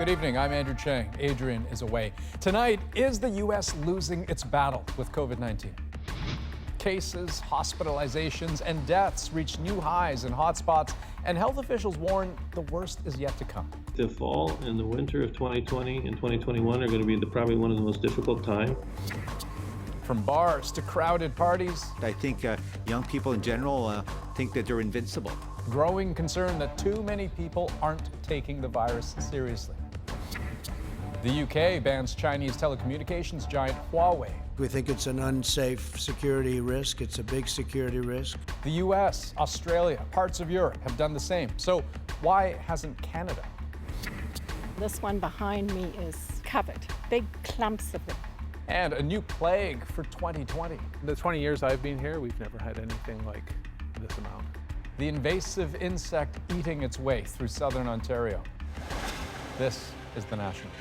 Good evening, I'm Andrew Chang. Adrian is away. Tonight, is the U.S. losing its battle with COVID-19? Cases, hospitalizations, and deaths reach new highs in hotspots, and health officials warn the worst is yet to come. The fall and the winter of 2020 and 2021 are going to be probably one of the most difficult times. From bars to crowded parties. I think young people in general think that they're invincible. Growing concern that too many people aren't taking the virus seriously. The UK bans Chinese telecommunications giant Huawei. We think it's an unsafe security risk. It's a big security risk. The US, Australia, parts of Europe have done the same. So why hasn't Canada? This one behind me is covered, big clumps of them. And a new plague for 2020. The 20 years I've been here, we've never had anything like this amount. The invasive insect eating its way through southern Ontario. This is The National.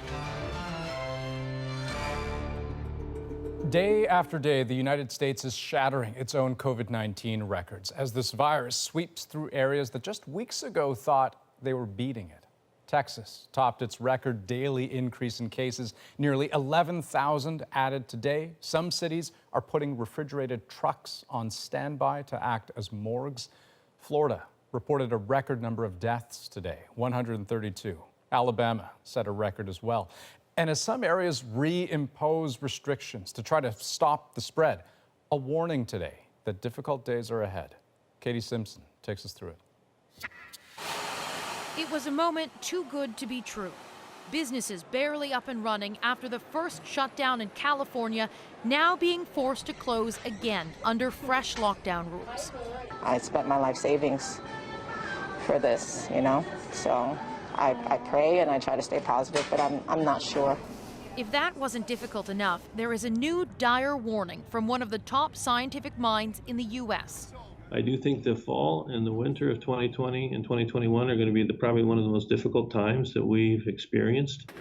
Day after day, the United States is shattering its own COVID-19 records as this virus sweeps through areas that just weeks ago thought they were beating it. Texas topped its record daily increase in cases, nearly 11,000 added today. Some cities are putting refrigerated trucks on standby to act as morgues. Florida reported a record number of deaths today, 132. Alabama set a record as well. And as some areas reimpose restrictions to try to stop the spread, a warning today that difficult days are ahead. Katie Simpson takes us through it. It was a moment too good to be true. Businesses barely up and running after the first shutdown in California, now being forced to close again under fresh lockdown rules. I spent my life savings for this, so I pray and I try to stay positive, but I'm not sure. If that wasn't difficult enough, there is a new dire warning from one of the top scientific minds in the U.S. I do think the fall and the winter of 2020 and 2021 are going to be probably one of the most difficult times that we've experienced.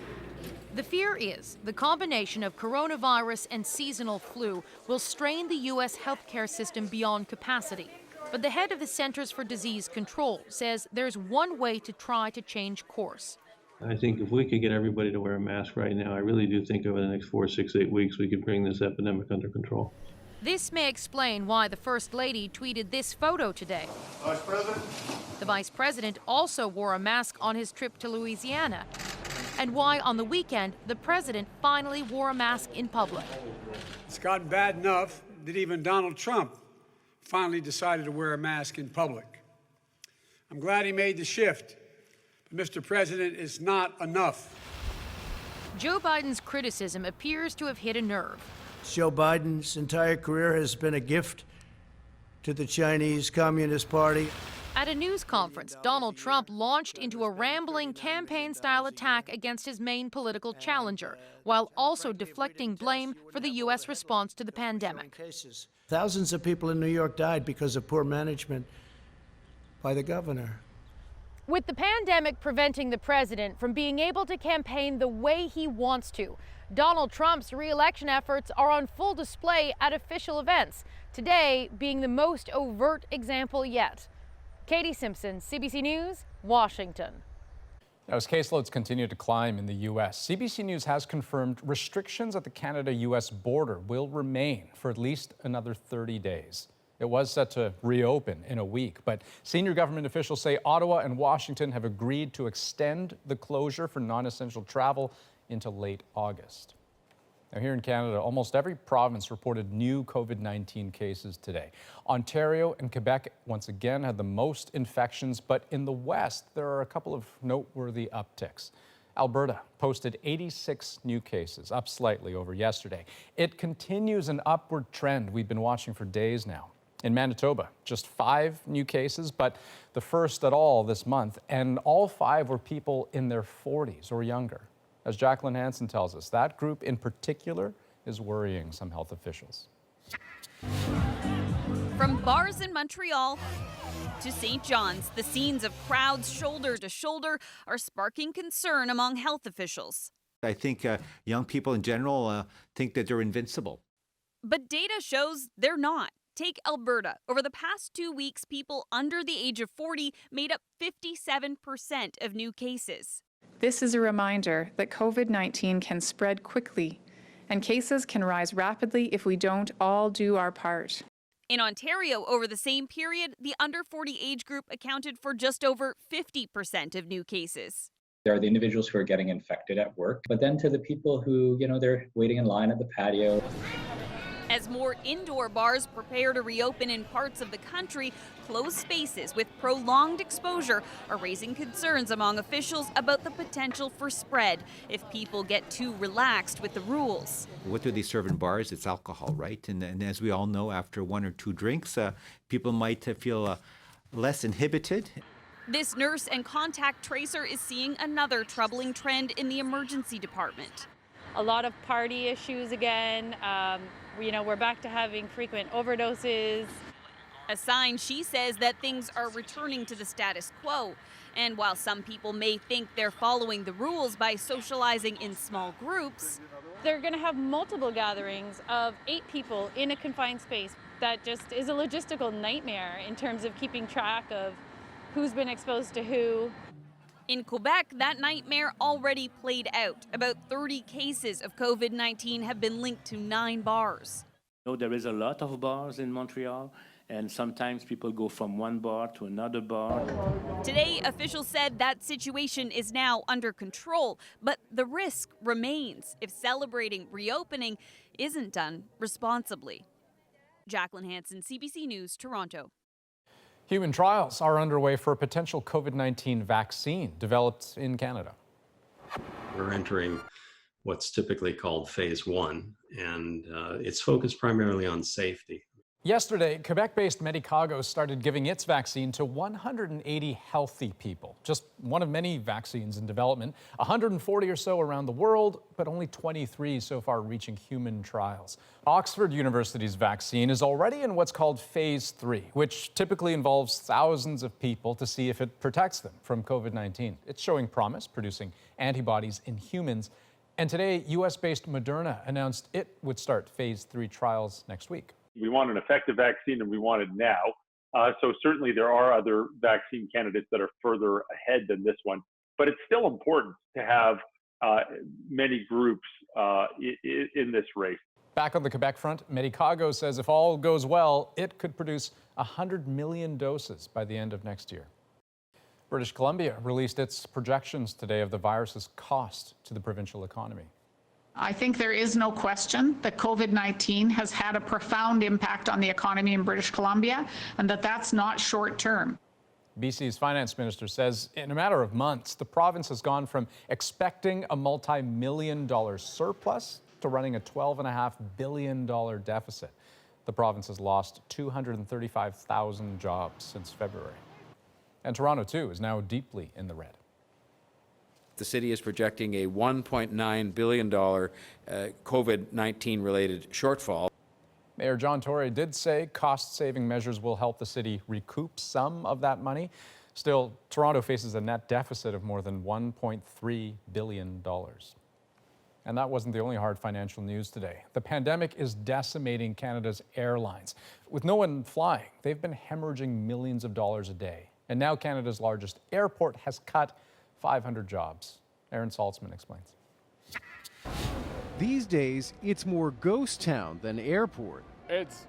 The fear is the combination of coronavirus and seasonal flu will strain the U.S. healthcare system beyond capacity. But the head of the Centers for Disease Control says there's one way to try to change course. I think if we could get everybody to wear a mask right now, I really do think over the next 4, 6, 8 weeks we could bring this epidemic under control. This may explain why the First Lady tweeted this photo today. Vice President. The Vice President also wore a mask on his trip to Louisiana, and why on the weekend the President finally wore a mask in public. It's gotten bad enough that even Donald Trump finally decided to wear a mask in public. I'm glad he made the shift, but Mr. President, it's not enough. Joe Biden's criticism appears to have hit a nerve. Joe Biden's entire career has been a gift to the Chinese Communist Party. At a news conference, Donald Trump launched into a rambling campaign-style attack against his main political challenger, while also deflecting blame for the U.S. response to the pandemic. Thousands of people in New York died because of poor management by the governor. With the pandemic preventing the president from being able to campaign the way he wants to, Donald Trump's re-election efforts are on full display at official events, today being the most overt example yet. Katie Simpson, CBC News, Washington. Now, as caseloads continue to climb in the U.S., CBC News has confirmed restrictions at the Canada-U.S. border will remain for at least another 30 days. It was set to reopen in a week, but senior government officials say Ottawa and Washington have agreed to extend the closure for non-essential travel into late August. Now, here in Canada, almost every province reported new COVID-19 cases today. Ontario and Quebec once again had the most infections, but in the West, there are a couple of noteworthy upticks. Alberta posted 86 new cases, up slightly over yesterday. It continues an upward trend we've been watching for days now. In Manitoba, just 5 new cases, but the first at all this month, and all 5 were people in their 40s or younger. As Jacqueline Hansen tells us, that group in particular is worrying some health officials. From bars in Montreal to St. John's, the scenes of crowds shoulder to shoulder are sparking concern among health officials. I think young people in general think that they're invincible. But data shows they're not. Take Alberta. Over the past 2 weeks, people under the age of 40 made up 57% of new cases. This is a reminder that COVID-19 can spread quickly, and cases can rise rapidly if we don't all do our part. In Ontario, over the same period, the under 40 age group accounted for just over 50% of new cases. There are the individuals who are getting infected at work, but then to the people who, they're waiting in line at the patio. As more indoor bars prepare to reopen in parts of the country, closed spaces with prolonged exposure are raising concerns among officials about the potential for spread if people get too relaxed with the rules. What do they serve in bars? It's alcohol, right? And as we all know, after one or two drinks, people might feel less inhibited. This nurse and contact tracer is seeing another troubling trend in the emergency department. A lot of party issues again. We're back to having frequent overdoses. A sign, she says, that things are returning to the status quo. And while some people may think they're following the rules by socializing in small groups, they're going to have multiple gatherings of 8 people in a confined space. That just is a logistical nightmare in terms of keeping track of who's been exposed to who. In Quebec, that nightmare already played out. About 30 cases of COVID-19 have been linked to 9 bars. There is a lot of bars in Montreal, and sometimes people go from one bar to another bar. Today, officials said that situation is now under control, but the risk remains if celebrating reopening isn't done responsibly. Jacqueline Hansen, CBC News, Toronto. Human trials are underway for a potential COVID-19 vaccine developed in Canada. We're entering what's typically called phase 1, and it's focused primarily on safety. Yesterday, Quebec-based Medicago started giving its vaccine to 180 healthy people. Just one of many vaccines in development, 140 or so around the world, but only 23 so far reaching human trials. Oxford University's vaccine is already in what's called phase 3, which typically involves thousands of people to see if it protects them from COVID-19. It's showing promise, producing antibodies in humans. And today, US-based Moderna announced it would start phase 3 trials next week. We want an effective vaccine, and we want it now. So certainly there are other vaccine candidates that are further ahead than this one, but it's still important to have many groups in this race. Back on the Quebec front, Medicago says if all goes well, it could produce 100 million doses by the end of next year. British Columbia released its projections today of the virus's cost to the provincial economy. I think there is no question that COVID-19 has had a profound impact on the economy in British Columbia, and that's not short term. BC's finance minister says in a matter of months, the province has gone from expecting a multi-million-dollar surplus to running a $12.5 billion deficit. The province has lost 235,000 jobs since February. And Toronto, too, is now deeply in the red. The city is projecting a $1.9 billion COVID-19 related shortfall. Mayor John Tory did say cost-saving measures will help the city recoup some of that money. Still, Toronto faces a net deficit of more than $1.3 billion. And that wasn't the only hard financial news today. The pandemic is decimating Canada's airlines. With no one flying, they've been hemorrhaging millions of dollars a day. And now Canada's largest airport has cut 500 jobs. Aaron Saltzman explains. These days, it's more ghost town than airport. It's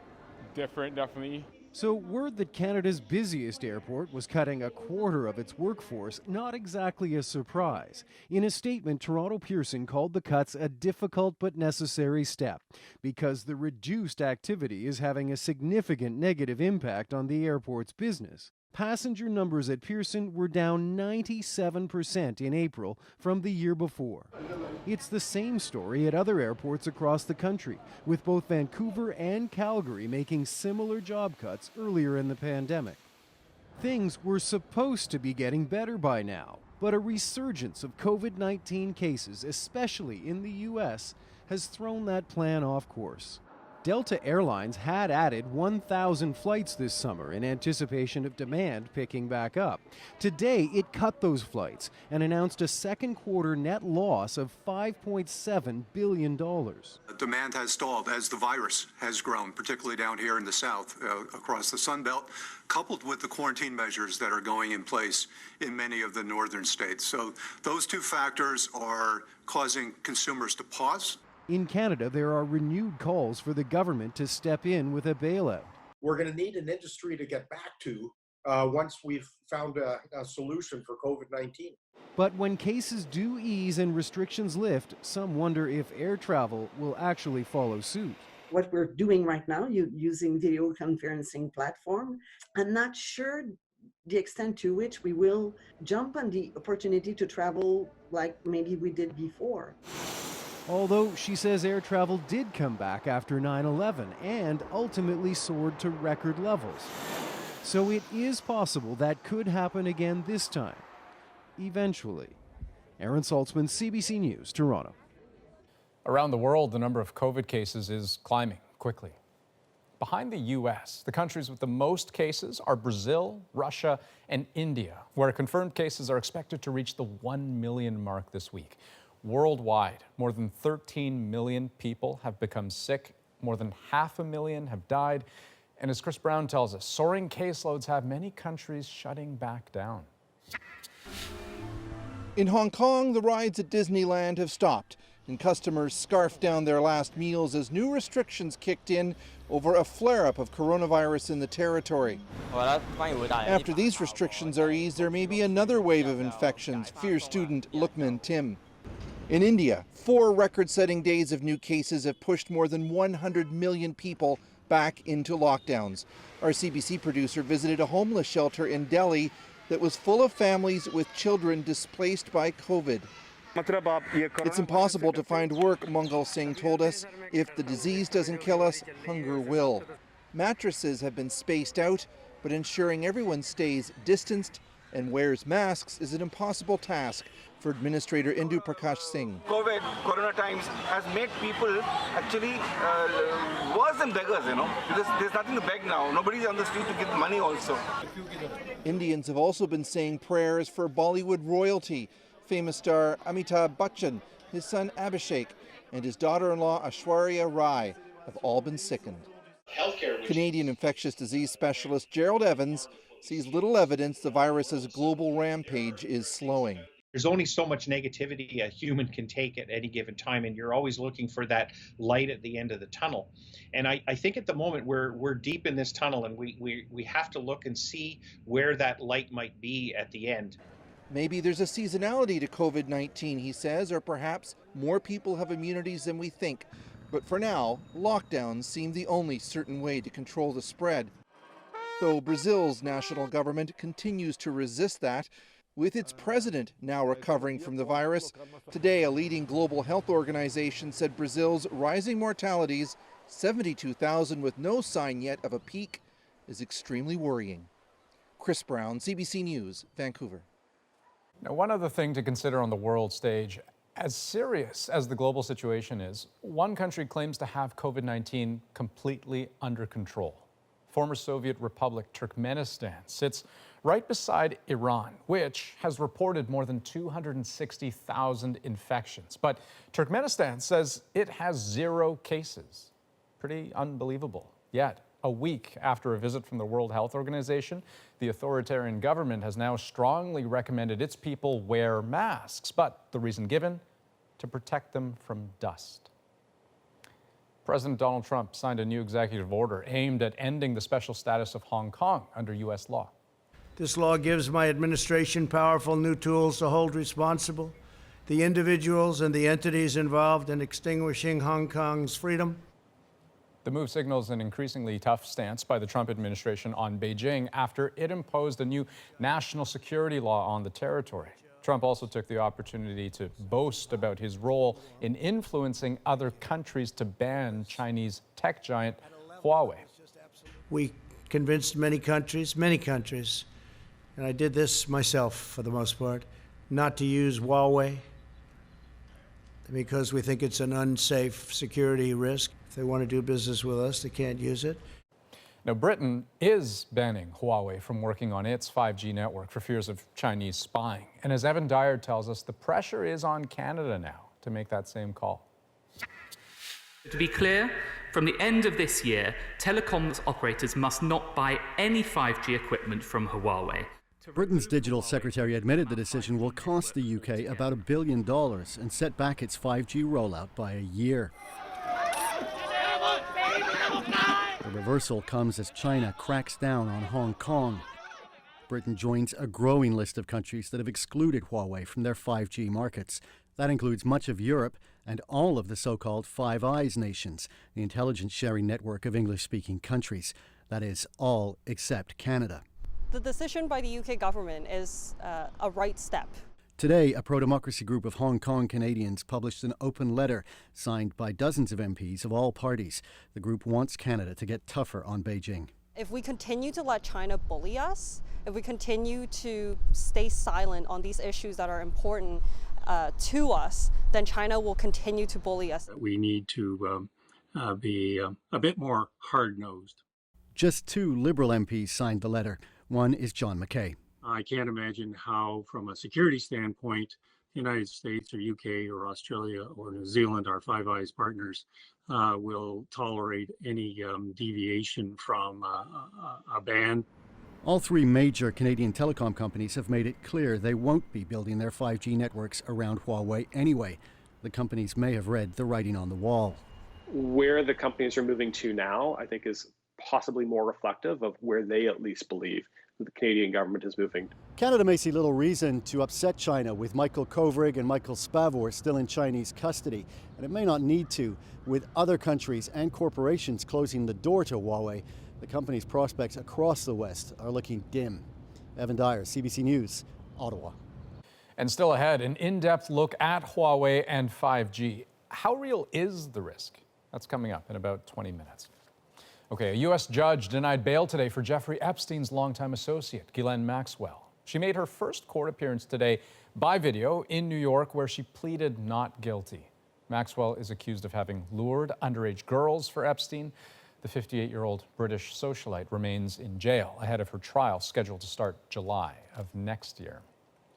different, definitely. So word that Canada's busiest airport was cutting a quarter of its workforce, not exactly a surprise. In a statement, Toronto Pearson called the cuts a difficult but necessary step because the reduced activity is having a significant negative impact on the airport's business. Passenger numbers at Pearson were down 97% in April from the year before. It's the same story at other airports across the country, with both Vancouver and Calgary making similar job cuts earlier in the pandemic. Things were supposed to be getting better by now, but a resurgence of COVID-19 cases, especially in the U.S., has thrown that plan off course. Delta Airlines had added 1,000 flights this summer in anticipation of demand picking back up. Today, it cut those flights and announced a second quarter net loss of $5.7 billion. Demand has stalled as the virus has grown, particularly down here in the south, across the Sun Belt, coupled with the quarantine measures that are going in place in many of the northern states. So those two factors are causing consumers to pause. In Canada, there are renewed calls for the government to step in with a bailout. We're going to need an industry to get back to once we've found a solution for COVID-19. But when cases do ease and restrictions lift, some wonder if air travel will actually follow suit. What we're doing right now, using video conferencing platform, I'm not sure the extent to which we will jump on the opportunity to travel like maybe we did before. Although she says air travel did come back after 9/11 and ultimately soared to record levels. So it is possible that could happen again this time. Eventually. Aaron Saltzman, CBC News, Toronto. Around the world, the number of COVID cases is climbing quickly. Behind the U.S., the countries with the most cases are Brazil, Russia, and India, where confirmed cases are expected to reach the 1 million mark this week. Worldwide, more than 13 million people have become sick, more than 500,000 have died, and as Chris Brown tells us, soaring caseloads have many countries shutting back down. In Hong Kong, the rides at Disneyland have stopped, and customers scarfed down their last meals as new restrictions kicked in over a flare-up of coronavirus in the territory. After these restrictions are eased, there may be another wave of infections, fears student Lukman Tim. In India, 4 record-setting days of new cases have pushed more than 100 million people back into lockdowns. Our CBC producer visited a homeless shelter in Delhi that was full of families with children displaced by COVID. It's impossible to find work, Mangal Singh told us. If the disease doesn't kill us, hunger will. Mattresses have been spaced out, but ensuring everyone stays distanced and wears masks is an impossible task for Administrator Indu Prakash Singh. COVID, Corona times has made people actually worse than beggars, because there's nothing to beg now. Nobody's on the street to give money also. Indians have also been saying prayers for Bollywood royalty. Famous star Amitabh Bachchan, his son Abhishek, and his daughter-in-law Aishwarya Rai have all been sickened. Canadian infectious disease specialist Gerald Evans sees little evidence the virus's global rampage is slowing. There's only so much negativity a human can take at any given time, and you're always looking for that light at the end of the tunnel. And I think at the moment we're deep in this tunnel, and we have to look and see where that light might be at the end. Maybe there's a seasonality to COVID-19, he says, or perhaps more people have immunities than we think. But for now, lockdowns seem the only certain way to control the spread. Though Brazil's national government continues to resist that, with its president now recovering from the virus. Today, a leading global health organization said Brazil's rising mortalities, 72,000 with no sign yet of a peak, is extremely worrying. Chris Brown, CBC News, Vancouver. Now, one other thing to consider on the world stage, as serious as the global situation is, one country claims to have COVID-19 completely under control. Former Soviet Republic Turkmenistan sits right beside Iran, which has reported more than 260,000 infections. But Turkmenistan says it has 0 cases. Pretty unbelievable. Yet, a week after a visit from the World Health Organization, the authoritarian government has now strongly recommended its people wear masks. But the reason given? To protect them from dust. President Donald Trump signed a new executive order aimed at ending the special status of Hong Kong under U.S. law. This law gives my administration powerful new tools to hold responsible the individuals and the entities involved in extinguishing Hong Kong's freedom. The move signals an increasingly tough stance by the Trump administration on Beijing after it imposed a new national security law on the territory. Trump also took the opportunity to boast about his role in influencing other countries to ban Chinese tech giant Huawei. We convinced many countries, and I did this myself for the most part, not to use Huawei because we think it's an unsafe security risk. If they want to do business with us, they can't use it. Now, Britain is banning Huawei from working on its 5G network for fears of Chinese spying. And as Evan Dyer tells us, the pressure is on Canada now to make that same call. To be clear, from the end of this year, telecoms operators must not buy any 5G equipment from Huawei. Britain's digital secretary admitted the decision will cost the UK about $1 billion and set back its 5G rollout by a year. The reversal comes as China cracks down on Hong Kong. Britain joins a growing list of countries that have excluded Huawei from their 5G markets. That includes much of Europe and all of the so-called Five Eyes nations, the intelligence sharing network of English-speaking countries. That is, all except Canada. The decision by the UK government is a right step. Today, a pro-democracy group of Hong Kong Canadians published an open letter signed by dozens of MPs of all parties. The group wants Canada to get tougher on Beijing. If we continue to let China bully us, if we continue to stay silent on these issues that are important to us, then China will continue to bully us. We need to be a bit more hard-nosed. Just 2 Liberal MPs signed the letter. One is John McKay. I can't imagine how, from a security standpoint, the United States or UK or Australia or New Zealand, our Five Eyes partners, will tolerate any deviation from a ban. All 3 major Canadian telecom companies have made it clear they won't be building their 5G networks around Huawei anyway. The companies may have read the writing on the wall. Where the companies are moving to now, I think, is possibly more reflective of where they at least believe the Canadian government is moving. Canada may see little reason to upset China with Michael Kovrig and Michael Spavor still in Chinese custody, and it may not need to. With other countries and corporations closing the door to Huawei, the company's prospects across the West are looking dim. Evan Dyer, CBC News, Ottawa. And still ahead, an in-depth look at Huawei and 5G. How real is the risk? That's coming up in about 20 minutes. Okay, a U.S. judge denied bail today for Geoffrey Epstein's longtime associate, Ghislaine Maxwell. She made her first court appearance today by video in New York, where she pleaded not guilty. Maxwell is accused of having lured underage girls for Epstein. The 58-year-old British socialite remains in jail ahead of her trial, scheduled to start July of next year.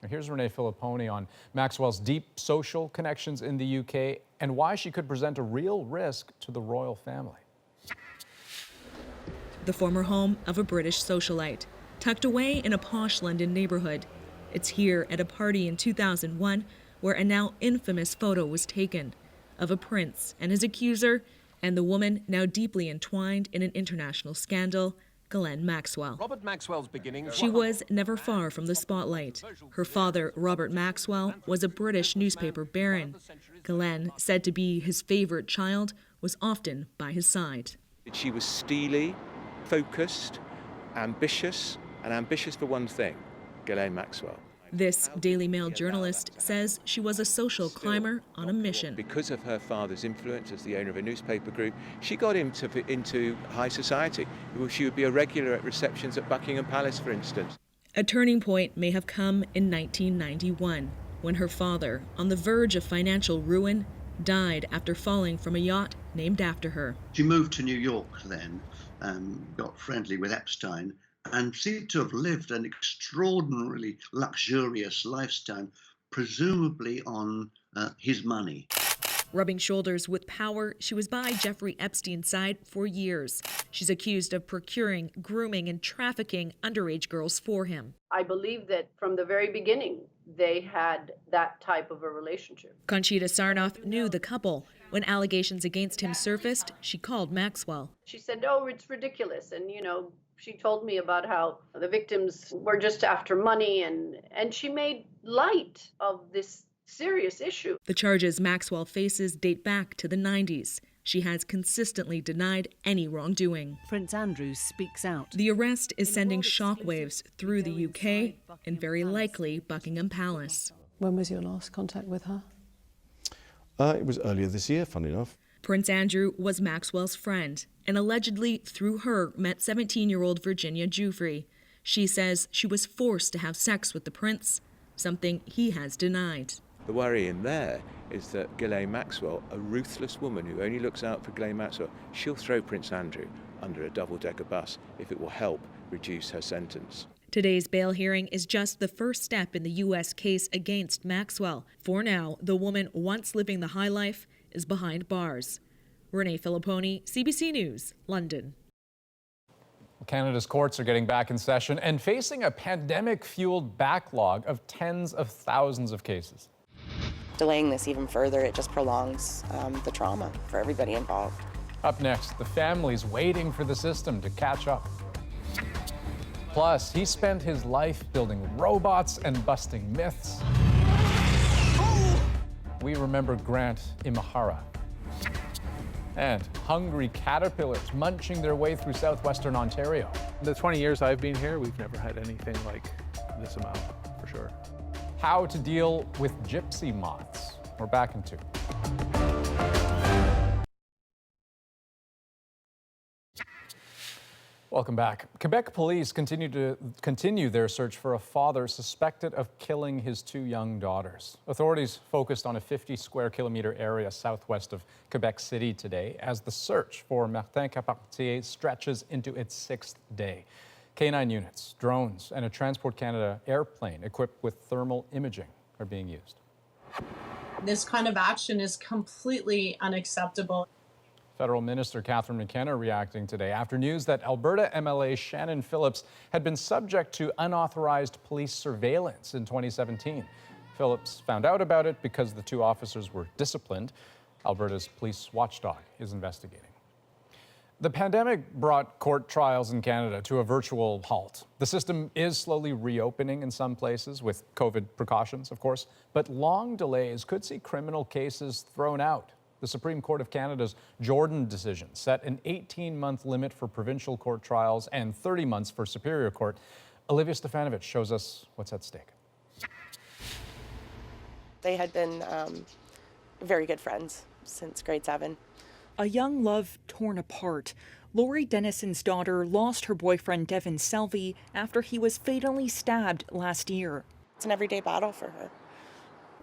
Now, here's Renee Filipponi on Maxwell's deep social connections in the UK and why she could present a real risk to the royal family. The former home of a British socialite, tucked away in a posh London neighborhood. It's here at a party in 2001 where a now infamous photo was taken of a prince and his accuser and the woman now deeply entwined in an international scandal, Ghislaine Maxwell. Robert Maxwell's beginnings. She was never far from the spotlight. Her father, Robert Maxwell, was a British newspaper baron. Ghislaine, said to be his favorite child, was often by his side. She was steely, focused, ambitious, and ambitious for one thing, Ghislaine Maxwell. This Daily Mail journalist says she was a social climber on a mission. Because of her father's influence as the owner of a newspaper group, she got into high society. She would be a regular at receptions at Buckingham Palace, for instance. A turning point may have come in 1991, when her father, on the verge of financial ruin, died after falling from a yacht named after her. She moved to New York then, got friendly with Epstein, and seemed to have lived an extraordinarily luxurious lifestyle, presumably on his money. Rubbing shoulders with power, she was by Geoffrey Epstein's side for years. She's accused of procuring, grooming, and trafficking underage girls for him. I believe that from the very beginning, they had that type of a relationship. Conchita Sarnoff knew the couple. When allegations against him surfaced, she called Maxwell. She said, "Oh, it's ridiculous." And, she told me about how the victims were just after money, and she made light of this serious issue. The charges Maxwell faces date back to the 90s. She has consistently denied any wrongdoing. Prince Andrew speaks out. The arrest is sending shockwaves through the UK and very likely Buckingham Palace. When was your last contact with her? It was earlier this year, funny enough. Prince Andrew was Maxwell's friend and allegedly through her met 17-year-old Virginia Geoffrey. She says she was forced to have sex with the prince, something he has denied. The worry in there is that Ghislaine Maxwell, a ruthless woman who only looks out for Ghislaine Maxwell, she'll throw Prince Andrew under a double-decker bus if it will help reduce her sentence. Today's bail hearing is just the first step in the U.S. case against Maxwell. For now, the woman once living the high life is behind bars. Renee Filipponi, CBC News, London. Canada's courts are getting back in session and facing a pandemic-fueled backlog of tens of thousands of cases. Delaying this even further, it just prolongs the trauma for everybody involved. Up next, the family's waiting for the system to catch up. Plus, he spent his life building robots and busting myths. We remember Grant Imahara. And hungry caterpillars munching their way through southwestern Ontario. The 20 years I've been here, we've never had anything like this amount, for sure. How to deal with gypsy moths. We're back in 2. Welcome back. Quebec police continue their search for a father suspected of killing his 2 young daughters. Authorities focused on a 50 square kilometer area southwest of Quebec City today as the search for Martin Capartier stretches into its 6th day. K9 units, drones, and a Transport Canada airplane equipped with thermal imaging are being used. This kind of action is completely unacceptable. Federal Minister Catherine McKenna reacting today after news that Alberta MLA Shannon Phillips had been subject to unauthorized police surveillance in 2017. Phillips found out about it because the 2 officers were disciplined. Alberta's police watchdog is investigating. The pandemic brought court trials in Canada to a virtual halt. The system is slowly reopening in some places with COVID precautions, of course, but long delays could see criminal cases thrown out. The Supreme Court of Canada's Jordan decision set an 18-month limit for provincial court trials and 30 months for Superior Court. Olivia Stefanovic shows us what's at stake. They had been very good friends since grade 7. A young love torn apart. Lori Dennison's daughter lost her boyfriend Devin Selvey after he was fatally stabbed last year. It's an everyday battle for her.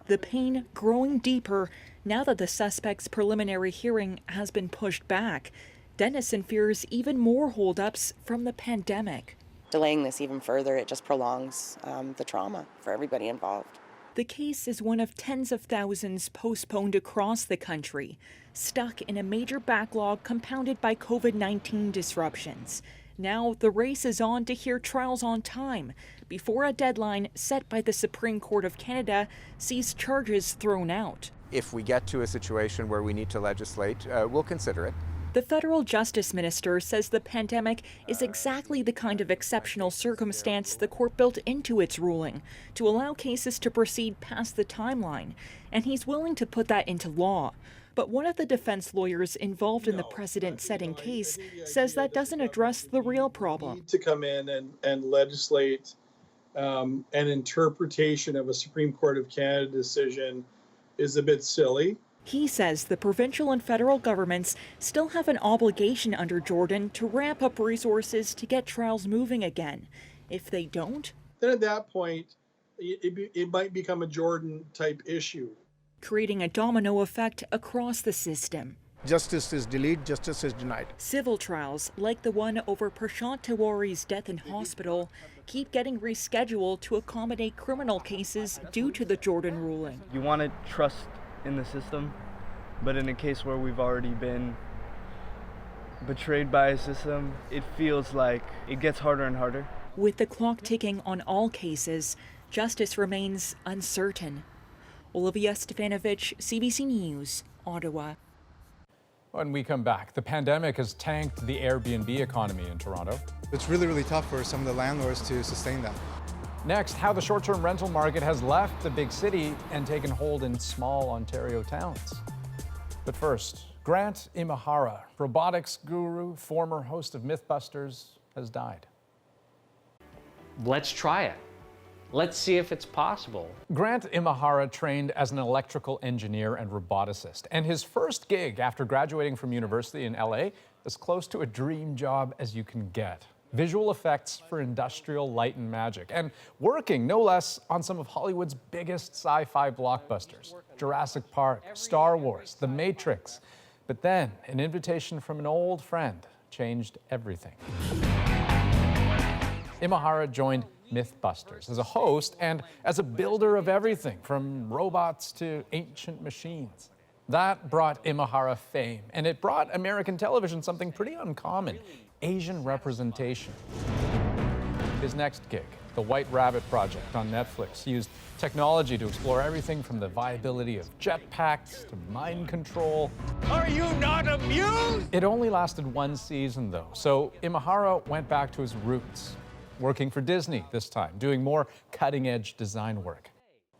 The pain growing deeper now that the suspect's preliminary hearing has been pushed back. Dennison fears even more holdups from the pandemic. Delaying this even further, it just prolongs the trauma for everybody involved. The case is one of tens of thousands postponed across the country, stuck in a major backlog compounded by COVID-19 disruptions. Now the race is on to hear trials on time before a deadline set by the Supreme Court of Canada sees charges thrown out. If we get to a situation where we need to legislate, we'll consider it. The federal justice minister says the pandemic is exactly the kind of exceptional circumstance the court built into its ruling to allow cases to proceed past the timeline, and he's willing to put that into law. But one of the defense lawyers involved in the precedent-setting case says that doesn't address the real problem. To come in and legislate an interpretation of a Supreme Court of Canada decision is a bit silly. He says the provincial and federal governments still have an obligation under Jordan to ramp up resources to get trials moving again. If they don't, then at that point, it might become a Jordan-type issue, creating a domino effect across the system. Justice is delayed, justice is denied. Civil trials, like the one over Prashant Tiwari's death in hospital, keep getting rescheduled to accommodate criminal cases due to the Jordan ruling. You want to trust in the system, but in a case where we've already been betrayed by a system, it feels like it gets harder and harder. With the clock ticking on all cases, justice remains uncertain. Olivia Stefanovic, CBC News, Ottawa. When we come back, the pandemic has tanked the Airbnb economy in Toronto. It's really, really tough for some of the landlords to sustain that. Next, how the short-term rental market has left the big city and taken hold in small Ontario towns. But first, Grant Imahara, robotics guru, former host of Mythbusters, has died. Let's try it. Let's see if it's possible. Grant Imahara trained as an electrical engineer and roboticist, and his first gig after graduating from university in LA is close to a dream job as you can get. visual effects for industrial light and magic, and working, no less, on some of Hollywood's biggest sci-fi blockbusters, Jurassic Park, Star Wars, The Matrix. But then, an invitation from an old friend changed everything. Imahara joined Mythbusters as a host and as a builder of everything from robots to ancient machines. That brought Imahara fame, and it brought American television something pretty uncommon: Asian representation. His next gig, The White Rabbit Project on Netflix, used technology to explore everything from the viability of jetpacks to mind control. Are you not amused? It only lasted one season, though, so Imahara went back to his roots, working for Disney this time, doing more cutting-edge design work.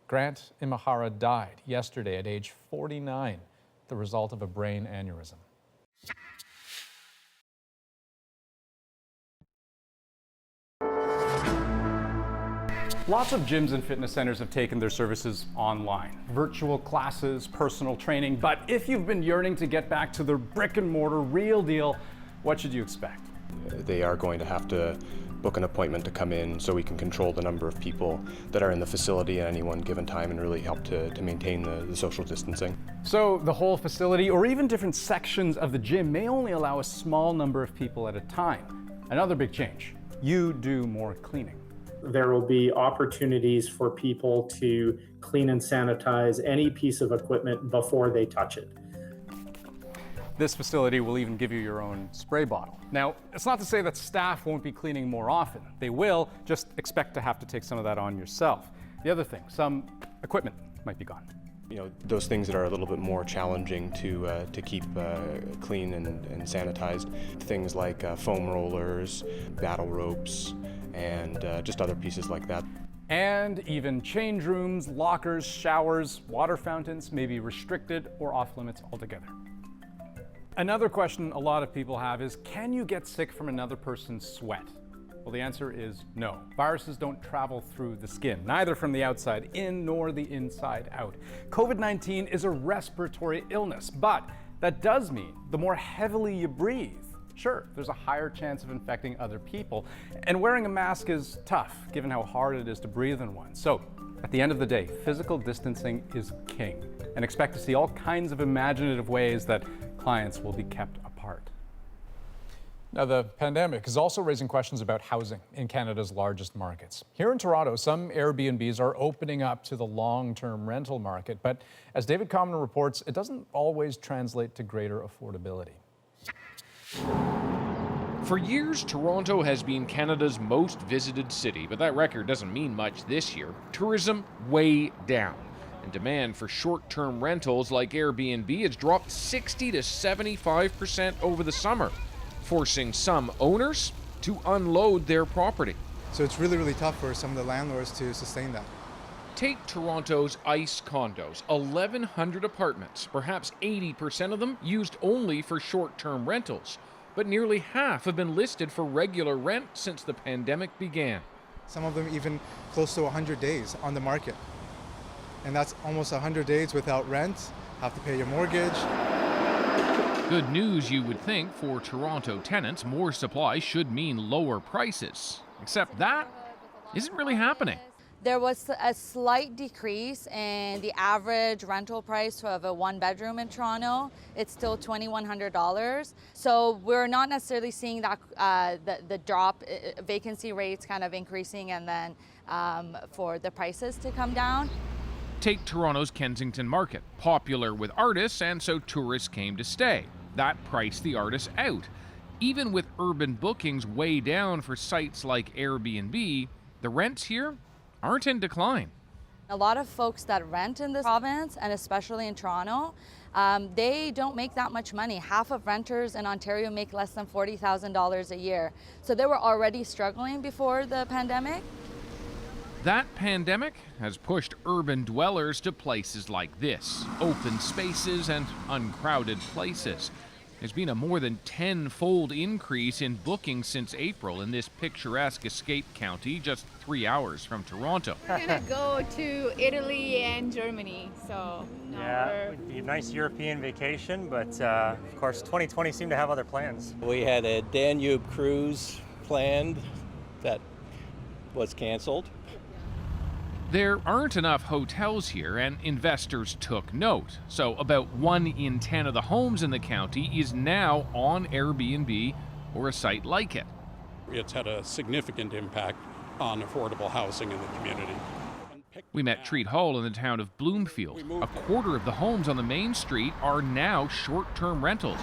Grant Imahara died yesterday at age 49, the result of a brain aneurysm. Lots of gyms and fitness centers have taken their services online. Virtual classes, personal training. But if you've been yearning to get back to the brick and mortar real deal, what should you expect? They are going to have to book an appointment to come in so we can control the number of people that are in the facility at any one given time and really help to maintain the social distancing. So the whole facility or even different sections of the gym may only allow a small number of people at a time. Another big change: you do more cleaning. There will be opportunities for people to clean and sanitize any piece of equipment before they touch it. This facility will even give you your own spray bottle. Now, it's not to say that staff won't be cleaning more often. They will, just expect to have to take some of that on yourself. The other thing, some equipment might be gone. You know, those things that are a little bit more challenging to keep clean and sanitized, things like foam rollers, battle ropes, and just other pieces like that. And even change rooms, lockers, showers, water fountains may be restricted or off limits altogether. Another question a lot of people have is, can you get sick from another person's sweat? Well, the answer is no. Viruses don't travel through the skin, neither from the outside in nor the inside out. COVID-19 is a respiratory illness, but that does mean the more heavily you breathe, sure, there's a higher chance of infecting other people. And wearing a mask is tough, given how hard it is to breathe in one. So, at the end of the day, physical distancing is king. And expect to see all kinds of imaginative ways that clients will be kept apart. Now, the pandemic is also raising questions about housing in Canada's largest markets. Here in Toronto, some Airbnbs are opening up to the long-term rental market, but as David Common reports, it doesn't always translate to greater affordability. For years, Toronto has been Canada's most visited city, but that record doesn't mean much this year. Tourism way down, and demand for short-term rentals like Airbnb has dropped 60 to 75% over the summer, forcing some owners to unload their property. So it's really tough for some of the landlords to sustain that. Take Toronto's ICE condos, 1,100 apartments, perhaps 80% of them used only for short-term rentals. But nearly half have been listed for regular rent since the pandemic began. Some of them even close to 100 days on the market. And that's almost 100 days without rent, have to pay your mortgage. Good news, you would think, for Toronto tenants. More supply should mean lower prices. Except that isn't really happening. There was a slight decrease in the average rental price of a one-bedroom in Toronto. It's still $2,100. So we're not necessarily seeing that the drop, vacancy rates kind of increasing, and then for the prices to come down. Take Toronto's Kensington Market, popular with artists, and so tourists came to stay. That priced the artists out. Even with urban bookings way down for sites like Airbnb, the rents here aren't in decline. A lot of folks that rent in this province, and especially in Toronto, they don't make that much money. Half of renters in Ontario make less than $40,000 a year. So they were already struggling before the pandemic. That pandemic has pushed urban dwellers to places like this, open spaces and uncrowded places. There's been a more than 10-fold increase in bookings since April in this picturesque escape county just 3 hours from Toronto. We're gonna go to Italy and Germany, so yeah, it would be a nice European vacation, but of course 2020 seemed to have other plans. We had a Danube cruise planned that was canceled. There aren't enough hotels here, and investors took note. So about 1 in 10 of the homes in the county is now on Airbnb or a site like it. It's had a significant impact on affordable housing in the community. We met Treat Hall in the town of Bloomfield. A quarter of the homes on the main street are now short-term rentals.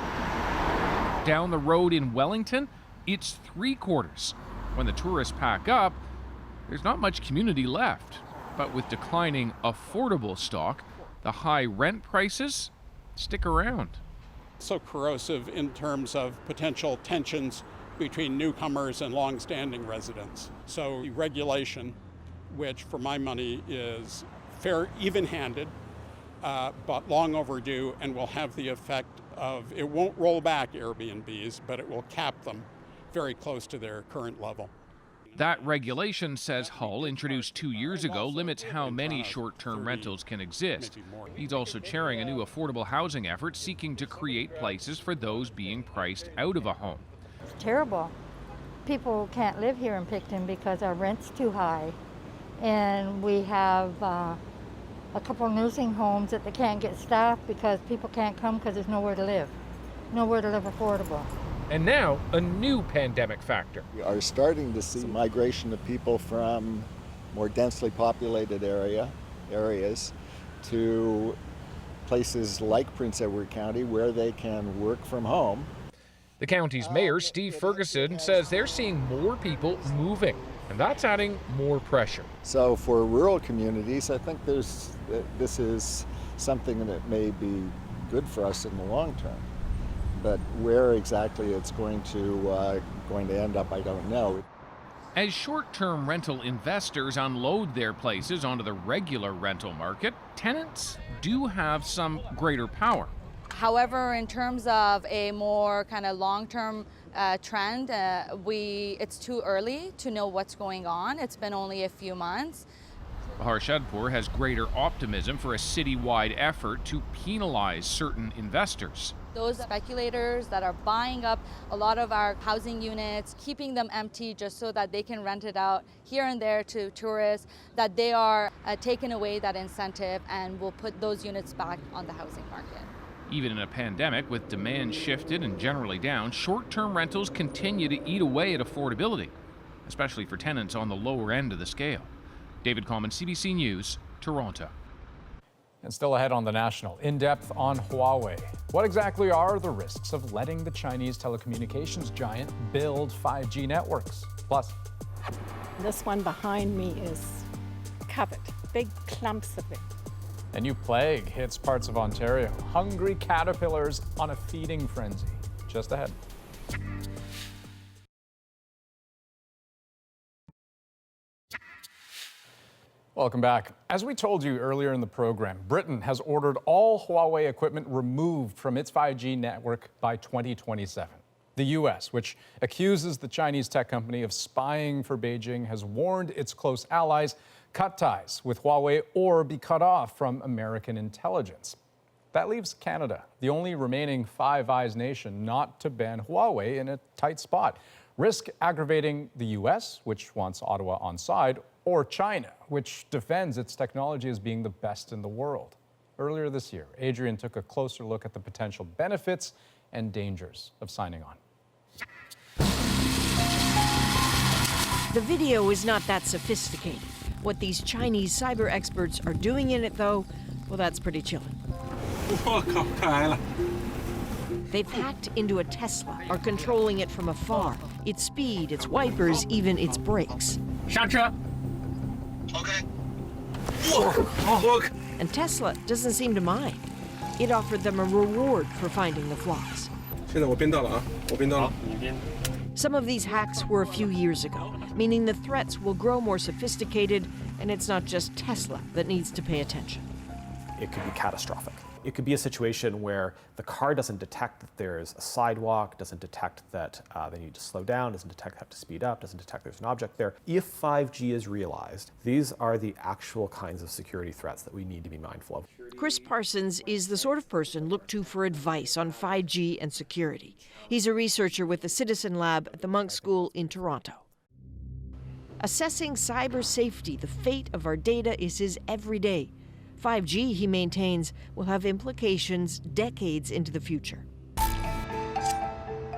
Down the road in Wellington, it's 3/4. When the tourists pack up, there's not much community left. But with declining affordable stock, the high rent prices stick around. So corrosive in terms of potential tensions between newcomers and long-standing residents. So regulation, which for my money is fair, even-handed, but long overdue, and will have the effect of, it won't roll back Airbnbs, but it will cap them very close to their current level. That regulation, says Hull, introduced 2 years ago, limits how many short-term rentals can exist. He's also chairing a new affordable housing effort seeking to create places for those being priced out of a home. It's terrible. People can't live here in Picton because our rent's too high. And we have a couple nursing homes that they can't get staffed because people can't come because there's nowhere to live. Nowhere to live affordable. And now, a new pandemic factor. We are starting to see migration of people from more densely populated areas to places like Prince Edward County where they can work from home. The county's mayor, Steve Ferguson, says they're seeing more people moving, and that's adding more pressure. So for rural communities, I think this is something that may be good for us in the long term. But where exactly it's going to end up, I don't know. As short-term rental investors unload their places onto the regular rental market, tenants do have some greater power. However, in terms of a more kind of long-term trend, it's too early to know what's going on. It's been only a few months. Bahar Shadpur has greater optimism for a citywide effort to penalize certain investors. Those speculators that are buying up a lot of our housing units, keeping them empty just so that they can rent it out here and there to tourists, that they are taking away that incentive and will put those units back on the housing market. Even in a pandemic, with demand shifted and generally down, short-term rentals continue to eat away at affordability, especially for tenants on the lower end of the scale. David Coleman, CBC News, Toronto. And still ahead on The National, in-depth on Huawei. What exactly are the risks of letting the Chinese telecommunications giant build 5G networks? Plus, this one behind me is covered, big clumps of it. a new plague hits parts of Ontario. Hungry caterpillars on a feeding frenzy. Just ahead. Welcome back. As we told you earlier in the program, Britain has ordered all Huawei equipment removed from its 5G network by 2027. The U.S., which accuses the Chinese tech company of spying for Beijing, has warned its close allies cut ties with Huawei or be cut off from American intelligence. That leaves Canada, the only remaining Five Eyes nation not to ban Huawei, in a tight spot. Risk aggravating the U.S., which wants Ottawa on side, or China, which defends its technology as being the best in the world. Earlier this year, Adrian took a closer look at the potential benefits and dangers of signing on. The video is not that sophisticated. What these Chinese cyber experts are doing in it, though, well, that's pretty chilling. They've hacked into a Tesla, are controlling it from afar. Its speed, its wipers, even its brakes. And Tesla doesn't seem to mind. It offered them a reward for finding the flaws. Some of these hacks were a few years ago, meaning the threats will grow more sophisticated, and it's not just Tesla that needs to pay attention. It could be catastrophic. It could be a situation where the car doesn't detect that there's a sidewalk, doesn't detect that they need to slow down, doesn't detect they have to speed up, doesn't detect there's an object there. If 5G is realized, these are the actual kinds of security threats that we need to be mindful of. Chris Parsons is the sort of person looked to for advice on 5G and security. He's a researcher with the Citizen Lab at the Monk School in Toronto. Assessing cyber safety, the fate of our data, is his everyday. 5G, he maintains, will have implications decades into the future.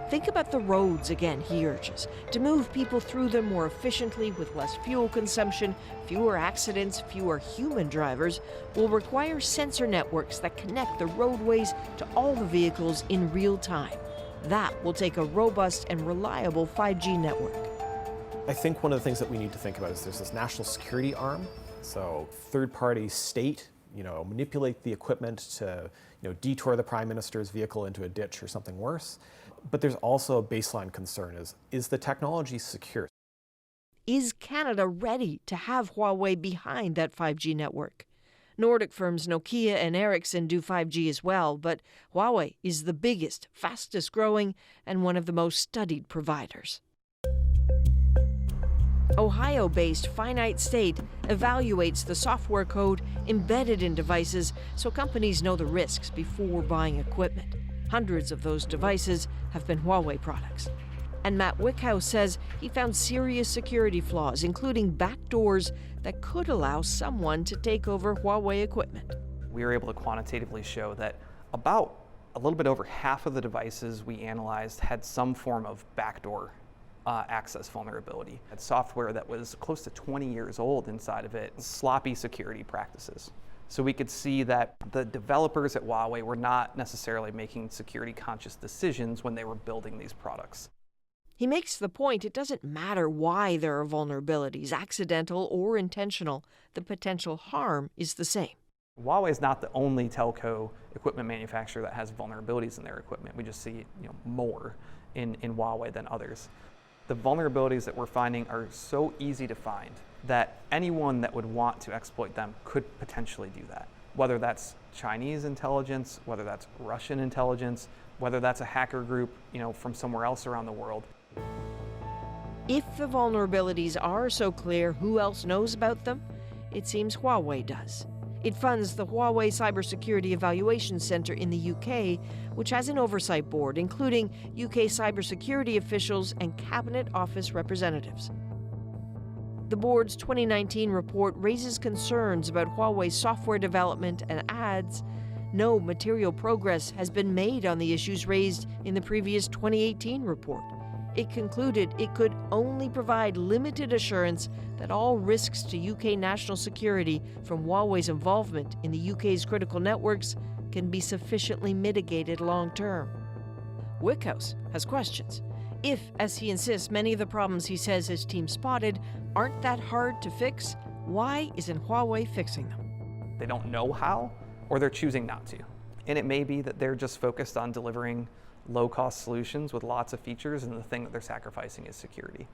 Think about the roads again, he urges. To move people through them more efficiently with less fuel consumption, fewer accidents, fewer human drivers, will require sensor networks that connect the roadways to all the vehicles in real time. That will take a robust and reliable 5G network. I think one of the things that we need to think about is there's this national security arm. So third-party state, manipulate the equipment to, detour the prime minister's vehicle into a ditch or something worse. But there's also a baseline concern is the technology secure? Is Canada ready to have Huawei behind that 5G network? Nordic firms Nokia and Ericsson do 5G as well, but Huawei is the biggest, fastest growing, and one of the most studied providers. Ohio-based Finite State evaluates the software code embedded in devices so companies know the risks before buying equipment. Hundreds of those devices have been Huawei products. And Matt Wickhouse says he found serious security flaws, including backdoors that could allow someone to take over Huawei equipment. We were able to quantitatively show that about a little bit over half of the devices we analyzed had some form of backdoor access vulnerability. Had software that was close to 20 years old inside of it, sloppy security practices. So we could see that the developers at Huawei were not necessarily making security conscious decisions when they were building these products. He makes the point it doesn't matter why there are vulnerabilities, accidental or intentional, the potential harm is the same. Huawei is not the only telco equipment manufacturer that has vulnerabilities in their equipment. We just see more in Huawei than others. The vulnerabilities that we're finding are so easy to find that anyone that would want to exploit them could potentially do that. Whether that's Chinese intelligence, whether that's Russian intelligence, whether that's a hacker group, from somewhere else around the world. If the vulnerabilities are so clear, who else knows about them? It seems Huawei does. It funds the Huawei Cybersecurity Evaluation Centre in the UK, which has an oversight board, including UK cybersecurity officials and Cabinet Office representatives. The board's 2019 report raises concerns about Huawei's software development and adds, no material progress has been made on the issues raised in the previous 2018 report. It concluded it could only provide limited assurance that all risks to UK national security from Huawei's involvement in the UK's critical networks can be sufficiently mitigated long term. Wickhouse has questions. If, as he insists, many of the problems he says his team spotted aren't that hard to fix, why isn't Huawei fixing them? They don't know how, or they're choosing not to. And it may be that they're just focused on delivering low-cost solutions with lots of features, and the thing that they're sacrificing is security.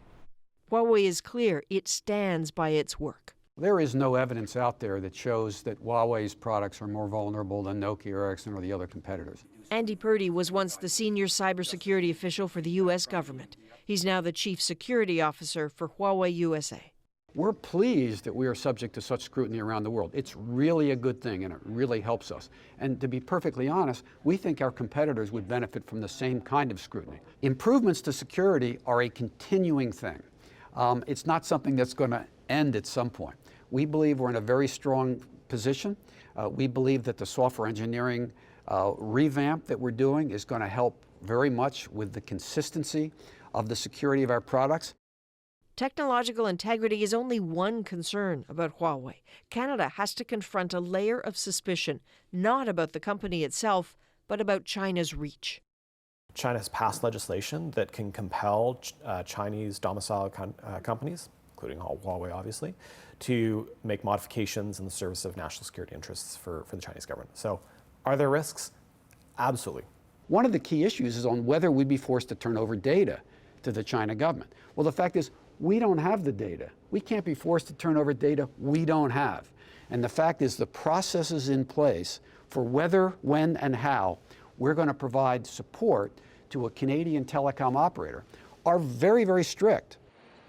Huawei is clear it stands by its work. There is no evidence out there that shows that Huawei's products are more vulnerable than Nokia, Ericsson, or the other competitors. Andy Purdy was once the senior cybersecurity official for the U.S. government. He's now the chief security officer for Huawei USA. We're pleased that we are subject to such scrutiny around the world. It's really a good thing, and it really helps us. And to be perfectly honest, we think our competitors would benefit from the same kind of scrutiny. Improvements to security are a continuing thing. It's not something that's going to end at some point. We believe we're in a very strong position. We believe that the software engineering revamp that we're doing is going to help very much with the consistency of the security of our products. Technological integrity is only one concern about Huawei. Canada has to confront a layer of suspicion, not about the company itself, but about China's reach. China has passed legislation that can compel Chinese domiciled companies, including Huawei obviously, to make modifications in the service of national security interests for the Chinese government. So are there risks? Absolutely. One of the key issues is on whether we'd be forced to turn over data to the China government. Well, the fact is, we don't have the data. We can't be forced to turn over data we don't have. And the fact is the processes in place for whether, when, and how we're going to provide support to a Canadian telecom operator are very, very strict.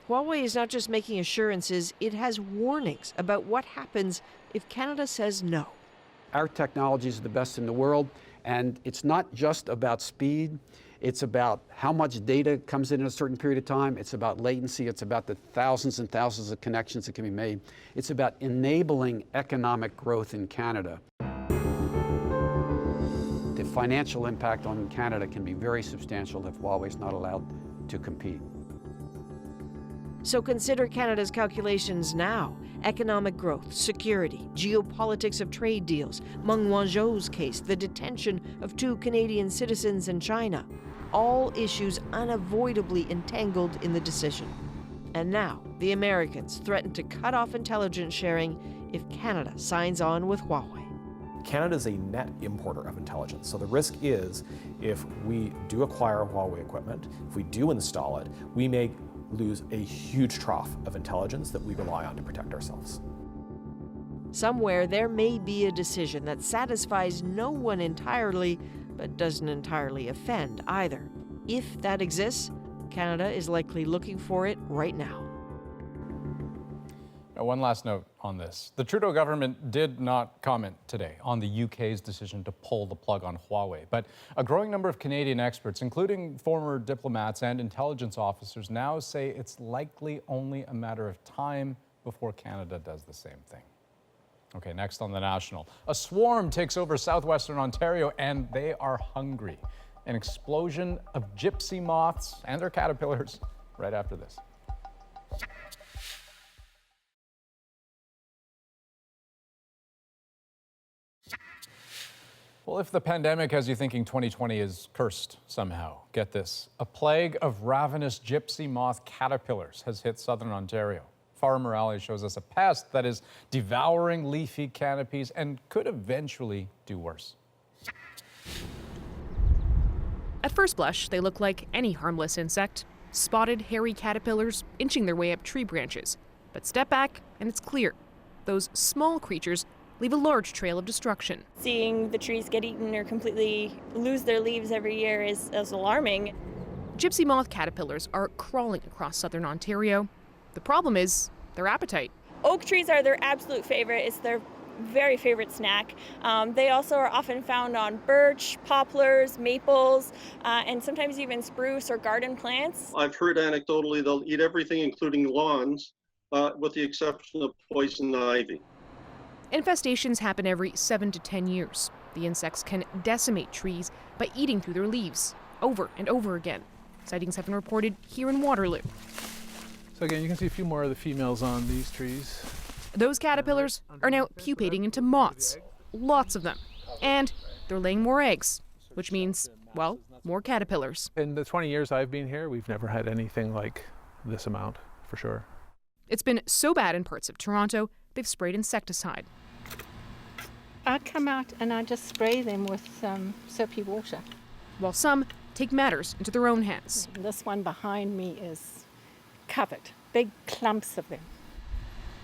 Huawei is not just making assurances, it has warnings about what happens if Canada says no. Our technologies are the best in the world, and it's not just about speed. It's about how much data comes in a certain period of time. It's about latency. It's about the thousands and thousands of connections that can be made. It's about enabling economic growth in Canada. The financial impact on Canada can be very substantial if Huawei's not allowed to compete. So consider Canada's calculations now. Economic growth, security, geopolitics of trade deals, Meng Wanzhou's case, the detention of 2 Canadian citizens in China. All issues unavoidably entangled in the decision. And now, the Americans threaten to cut off intelligence sharing if Canada signs on with Huawei. Canada is a net importer of intelligence, so the risk is if we do acquire Huawei equipment, if we do install it, we may lose a huge trough of intelligence that we rely on to protect ourselves. Somewhere there may be a decision that satisfies no one entirely, but doesn't entirely offend either. If that exists, Canada is likely looking for it right now. Now, one last note on this. The Trudeau government did not comment today on the UK's decision to pull the plug on Huawei, but a growing number of Canadian experts, including former diplomats and intelligence officers, now say it's likely only a matter of time before Canada does the same thing. Okay, next on The National. A swarm takes over southwestern Ontario and they are hungry. An explosion of gypsy moths and their caterpillars right after this. Well, if the pandemic has you thinking 2020 is cursed somehow, get this. A plague of ravenous gypsy moth caterpillars has hit southern Ontario. Farah Morales shows us a pest that is devouring leafy canopies and could eventually do worse. At first blush, they look like any harmless insect. Spotted, hairy caterpillars inching their way up tree branches. But step back and it's clear. Those small creatures leave a large trail of destruction. Seeing the trees get eaten or completely lose their leaves every year is alarming. Gypsy moth caterpillars are crawling across southern Ontario. The problem is their appetite. Oak trees are their absolute favorite. It's their very favorite snack. They also are often found on birch, poplars, maples, and sometimes even spruce or garden plants. I've heard anecdotally they'll eat everything, including lawns, with the exception of poison ivy. Infestations happen every 7 to 10 years. The insects can decimate trees by eating through their leaves over and over again. Sightings have been reported here in Waterloo. So again, you can see a few more of the females on these trees. Those caterpillars are now pupating into moths, lots of them. And they're laying more eggs, which means, well, more caterpillars. In the 20 years I've been here, we've never had anything like this amount, for sure. It's been so bad in parts of Toronto, they've sprayed insecticide. I come out and I just spray them with soapy water. While some take matters into their own hands. This one behind me is covered, big clumps of them.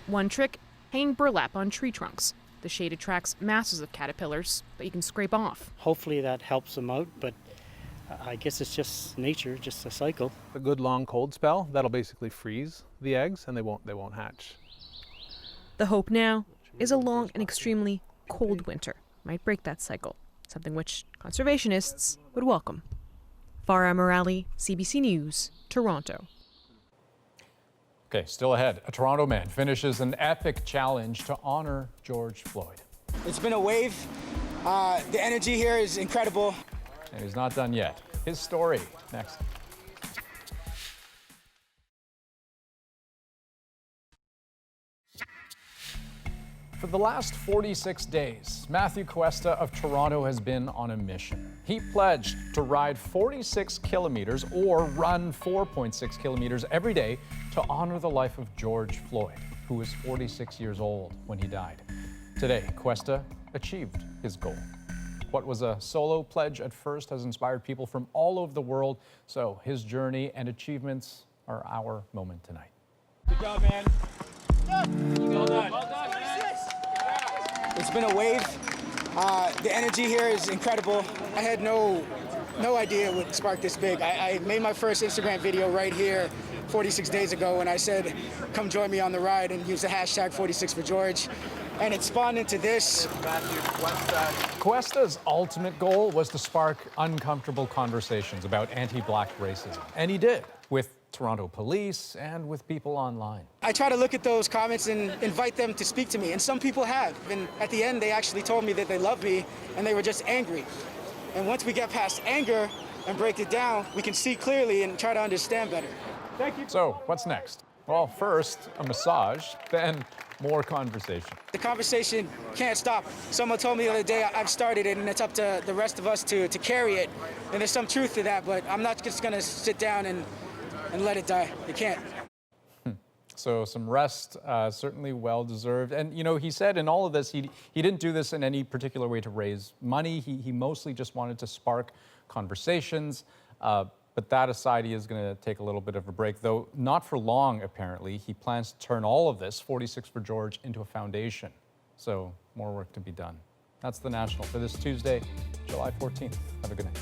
One trick, hanging burlap on tree trunks. The shade attracts masses of caterpillars that you can scrape off. Hopefully that helps them out, but I guess it's just nature, just a cycle. A good long cold spell, that'll basically freeze the eggs and they won't hatch. The hope now is a long and extremely cold winter might break that cycle, something which conservationists would welcome. Farah Morales, CBC News, Toronto. Okay, still ahead. A Toronto man finishes an epic challenge to honor George Floyd. It's been a wave. The energy here is incredible. And he's not done yet. His story next. For the last 46 days, Matthew Cuesta of Toronto has been on a mission. He pledged to ride 46 kilometers or run 4.6 kilometers every day to honor the life of George Floyd, who was 46 years old when he died. Today, Cuesta achieved his goal. What was a solo pledge at first has inspired people from all over the world, so his journey and achievements are our moment tonight. Good job, man. Well done. Well done, man. It's been a wave. The energy here is incredible. I had no idea it would spark this big. I made my first Instagram video right here 46 days ago when I said, come join me on the ride, and use the hashtag 46forGeorge. And it spawned into this. Cuesta's ultimate goal was to spark uncomfortable conversations about anti-black racism. And he did, with Toronto police and with people online. I try to look at those comments and invite them to speak to me, and some people have. And at the end, they actually told me that they love me, and they were just angry. And once we get past anger and break it down, we can see clearly and try to understand better. Thank you. So, what's next? Well, first, a massage, then more conversation. The conversation can't stop. Someone told me the other day I've started it, and it's up to the rest of us to carry it. And there's some truth to that, but I'm not just going to sit down and let it die. It can't. So some rest, certainly well-deserved. And, you know, he said in all of this, he didn't do this in any particular way to raise money. He mostly just wanted to spark conversations. But that aside, he is going to take a little bit of a break, though not for long, apparently. He plans to turn all of this, 46 for George, into a foundation. So more work to be done. That's The National for this Tuesday, July 14th. Have a good night.